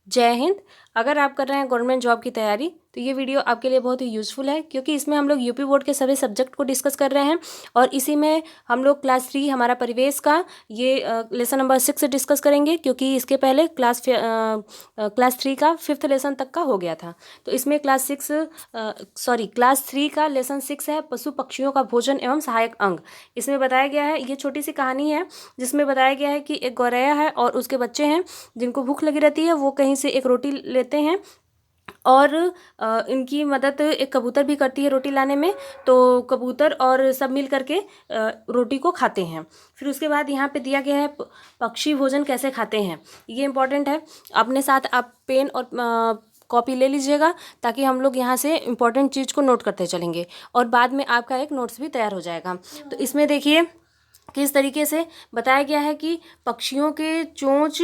जय हिंद। अगर आप कर रहे हैं गवर्नमेंट जॉब की तैयारी तो ये वीडियो आपके लिए बहुत ही यूज़फुल है, क्योंकि इसमें हम लोग यूपी बोर्ड के सभी सब्जेक्ट को डिस्कस कर रहे हैं और इसी में हम लोग क्लास 3 हमारा परिवेश का ये लेसन नंबर 6 डिस्कस करेंगे, क्योंकि इसके पहले क्लास 3 का 5th लेसन तक का हो गया था। तो इसमें क्लास 3 का लेसन 6 है पशु पक्षियों का भोजन एवं सहायक अंग। इसमें बताया गया है, ये छोटी सी कहानी है जिसमें बताया गया है कि एक गौरैया है और उसके बच्चे हैं जिनको भूख लगी रहती है। वो कहीं से एक रोटी लेते हैं और इनकी मदद एक कबूतर भी करती है रोटी लाने में। तो कबूतर और सब मिल करके रोटी को खाते हैं। फिर उसके बाद यहाँ पे दिया गया है पक्षी भोजन कैसे खाते हैं, ये इंपॉर्टेंट है। अपने साथ आप पेन और कॉपी ले लीजिएगा, ताकि हम लोग यहाँ से इम्पॉर्टेंट चीज़ को नोट करते चलेंगे और बाद में आपका एक नोट्स भी तैयार हो जाएगा। तो इसमें देखिए किस तरीके से बताया गया है कि पक्षियों के चोंच,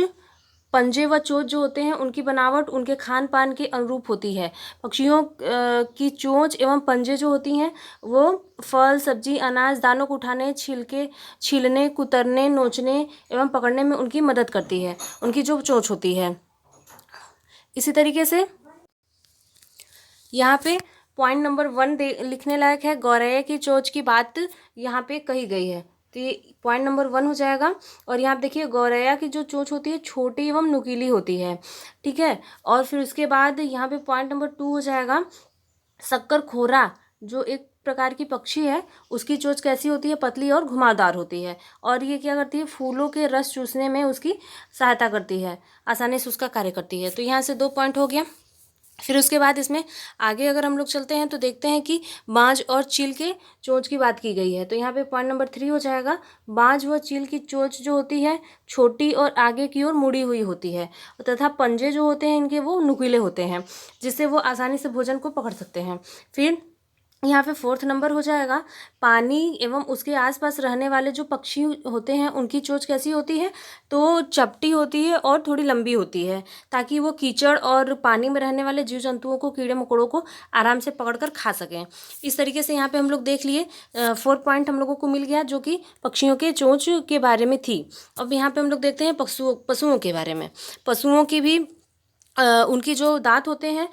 पंजे व चोंच जो होते हैं उनकी बनावट उनके खान पान के अनुरूप होती है। पक्षियों की चोंच एवं पंजे जो होती हैं वो फल, सब्जी, अनाज, दानों को उठाने, छिलके छीलने, कुतरने, नोचने एवं पकड़ने में उनकी मदद करती है, उनकी जो चोंच होती है। इसी तरीके से यहाँ पे पॉइंट नंबर 1 लिखने लायक है, गौरैया की चोंच की बात यहाँ पे कही गई है, तो ये पॉइंट नंबर 1 हो जाएगा। और यहाँ पे देखिए गौरैया की जो चोंच होती है छोटी एवं नुकीली होती है, ठीक है। और फिर उसके बाद यहाँ पे पॉइंट नंबर 2 हो जाएगा, शक्कर खोरा जो एक प्रकार की पक्षी है उसकी चोंच कैसी होती है, पतली और घुमावदार होती है। और ये क्या करती है, फूलों के रस चूसने में उसकी सहायता करती है, आसानी से उसका कार्य करती है। तो यहाँ से 2 पॉइंट हो गया। फिर उसके बाद इसमें आगे अगर हम लोग चलते हैं तो देखते हैं कि बाज और चील के चोंच की बात की गई है। तो यहाँ पे पॉइंट नंबर 3 हो जाएगा, बाज व चील की चोंच जो होती है छोटी और आगे की ओर मुड़ी हुई होती है, तथा पंजे जो होते हैं इनके वो नुकीले होते हैं, जिससे वो आसानी से भोजन को पकड़ सकते हैं। फिर यहाँ पे 4th नंबर हो जाएगा, पानी एवं उसके आसपास रहने वाले जो पक्षी होते हैं उनकी चोंच कैसी होती है, तो चपटी होती है और थोड़ी लंबी होती है, ताकि वो कीचड़ और पानी में रहने वाले जीव जंतुओं को, कीड़े मकोड़ों को आराम से पकड़कर खा सकें। इस तरीके से यहाँ पे हम लोग देख लिए 4 पॉइंट हम लोगों को मिल गया जो कि पक्षियों के चोंच के बारे में थी। अब यहाँ पे हम लोग देखते हैं पशुओं के बारे में। पशुओं की भी उनकी जो दांत होते हैं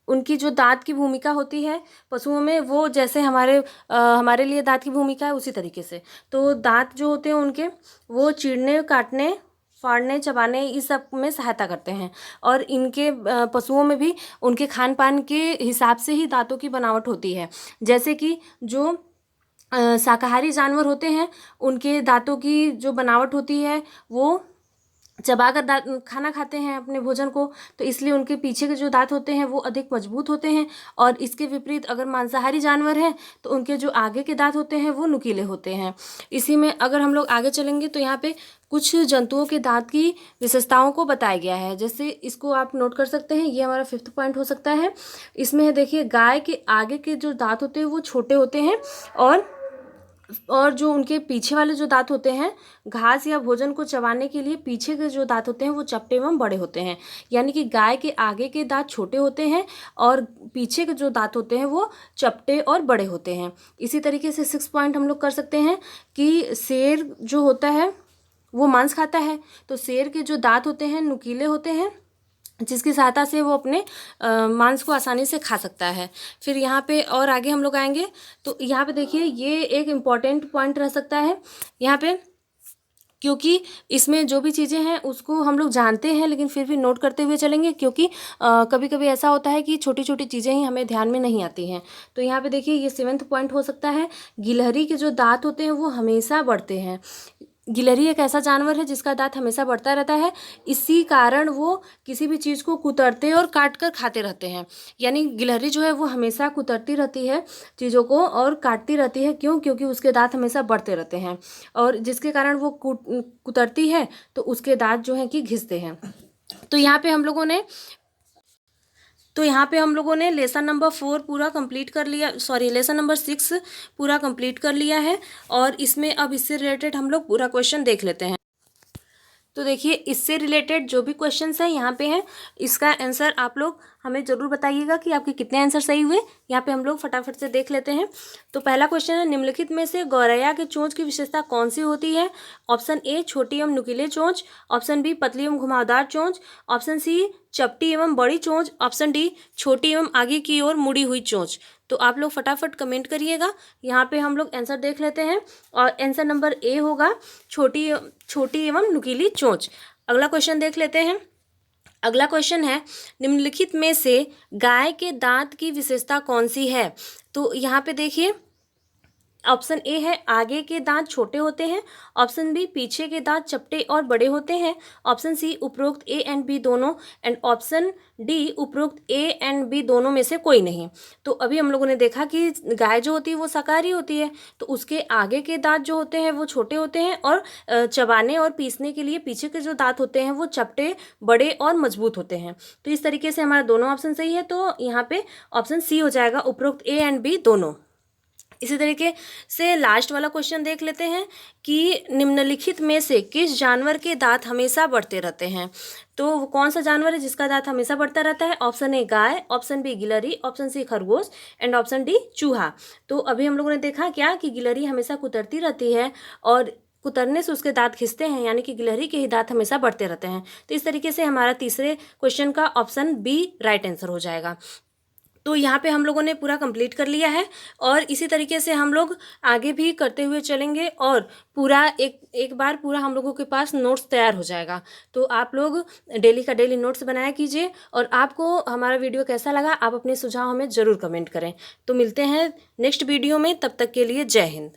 उनकी जो दांत की भूमिका होती है पशुओं में, वो जैसे हमारे लिए दांत की भूमिका है उसी तरीके से। तो दांत जो होते हैं उनके वो चीरने, काटने, फाड़ने, चबाने इस सब में सहायता करते हैं। और इनके पशुओं में भी उनके खान पान के हिसाब से ही दांतों की बनावट होती है। जैसे कि जो शाकाहारी जानवर होते हैं उनके दांतों की जो बनावट होती है वो चबाकर खाना खाते हैं अपने भोजन को, तो इसलिए उनके पीछे के जो दांत होते हैं वो अधिक मजबूत होते हैं। और इसके विपरीत अगर मांसाहारी जानवर हैं तो उनके जो आगे के दांत होते हैं वो नुकीले होते हैं। इसी में अगर हम लोग आगे चलेंगे तो यहाँ पे कुछ जंतुओं के दांत की विशेषताओं को बताया गया है, जैसे इसको आप नोट कर सकते हैं, ये हमारा 5th पॉइंट हो सकता है। इसमें है देखिए, गाय के आगे के जो दांत होते हैं वो छोटे होते हैं और जो उनके पीछे वाले जो दांत होते हैं घास या भोजन को चबाने के लिए पीछे के जो दांत होते हैं वो चपटे एवं बड़े होते हैं। यानी कि गाय के आगे के दांत छोटे होते हैं और पीछे के जो दांत होते हैं वो चपटे और बड़े होते हैं। इसी तरीके से 6 पॉइंट हम लोग कर सकते हैं कि शेर जो होता है वो मांस खाता है, तो शेर के जो दांत होते हैं नुकीले होते हैं, जिसकी सहायता से वो अपने मांस को आसानी से खा सकता है। फिर यहाँ पे और आगे हम लोग आएंगे तो यहाँ पे देखिए ये एक इम्पॉर्टेंट पॉइंट रह सकता है यहाँ पे, क्योंकि इसमें जो भी चीज़ें हैं उसको हम लोग जानते हैं लेकिन फिर भी नोट करते हुए चलेंगे, क्योंकि कभी कभी ऐसा होता है कि छोटी छोटी चीज़ें ही हमें ध्यान में नहीं आती हैं। तो यहाँ पे देखिए ये 7th पॉइंट हो सकता है, गिलहरी के जो दांत होते हैं वो हमेशा बढ़ते हैं। गिलहरी एक ऐसा जानवर है जिसका दांत हमेशा बढ़ता रहता है, इसी कारण वो किसी भी चीज़ को कुतरते और काट कर खाते रहते हैं। यानी गिलहरी जो है वो हमेशा कुतरती रहती है चीज़ों को और काटती रहती है, क्यों? क्योंकि उसके दांत हमेशा बढ़ते रहते हैं और जिसके कारण वो कुतरती है तो उसके दांत जो हैं कि घिसते हैं। तो यहाँ पे हम लोगों ने लेसन नंबर 4 पूरा कंप्लीट कर लिया, सॉरी लेसन नंबर 6 पूरा कंप्लीट कर लिया है। और इसमें अब इससे रिलेटेड हम लोग पूरा क्वेश्चन देख लेते हैं। तो देखिए इससे रिलेटेड जो भी क्वेश्चंस हैं यहाँ पे हैं, इसका आंसर आप लोग हमें ज़रूर बताइएगा कि आपके कितने आंसर सही हुए। यहाँ पे हम लोग फटाफट से देख लेते हैं। तो पहला क्वेश्चन है, निम्नलिखित में से गौरैया के चोंच की विशेषता कौन सी होती है? ऑप्शन ए छोटी एवं नुकीले चोंच, ऑप्शन बी पतली एवं घुमावदार चोंच, ऑप्शन सी चपटी एवं बड़ी चोंच, ऑप्शन डी छोटी एवं आगे की ओर मुड़ी हुई चोंच। तो आप लोग फटाफट कमेंट करिएगा। यहाँ पे हम लोग आंसर देख लेते हैं और आंसर नंबर ए होगा छोटी एवं नुकीली चोंच। अगला क्वेश्चन देख लेते हैं। अगला क्वेश्चन है, निम्नलिखित में से गाय के दांत की विशेषता कौन सी है? तो यहाँ पे देखिए, ऑप्शन ए है आगे के दांत छोटे होते हैं, ऑप्शन बी पीछे के दांत चपटे और बड़े होते हैं, ऑप्शन सी उपरोक्त ए एंड बी दोनों, एंड ऑप्शन डी उपरोक्त ए एंड बी दोनों में से कोई नहीं। तो अभी हम लोगों ने देखा कि गाय जो होती है वो शाकाहारी होती है, तो उसके आगे के दांत जो होते हैं वो छोटे होते हैं और चबाने और पीसने के लिए पीछे के जो दांत होते हैं वो चपटे, बड़े और मजबूत होते हैं। तो इस तरीके से हमारा दोनों ऑप्शन सही है, तो यहाँ पे ऑप्शन सी हो जाएगा, उपरोक्त ए एंड बी दोनों। इसी तरीके से लास्ट वाला क्वेश्चन देख लेते हैं कि निम्नलिखित में से किस जानवर के दांत हमेशा बढ़ते रहते हैं? तो वो कौन सा जानवर है जिसका दांत हमेशा बढ़ता रहता है? ऑप्शन ए गाय, ऑप्शन बी गिलहरी, ऑप्शन सी खरगोश, एंड ऑप्शन डी चूहा। तो अभी हम लोगों ने देखा क्या कि गिलहरी हमेशा कुतरती रहती है और कुतरने से उसके दांत खिंचते हैं, यानी कि गिलहरी के ही दांत हमेशा बढ़ते रहते हैं। तो इस तरीके से हमारा तीसरे क्वेश्चन का ऑप्शन बी राइट आंसर हो जाएगा। तो यहाँ पे हम लोगों ने पूरा कंप्लीट कर लिया है और इसी तरीके से हम लोग आगे भी करते हुए चलेंगे और पूरा एक बार पूरा हम लोगों के पास नोट्स तैयार हो जाएगा। तो आप लोग डेली का डेली नोट्स बनाया कीजिए और आपको हमारा वीडियो कैसा लगा आप अपने सुझाव हमें ज़रूर कमेंट करें। तो मिलते हैं नेक्स्ट वीडियो में, तब तक के लिए जय हिंद।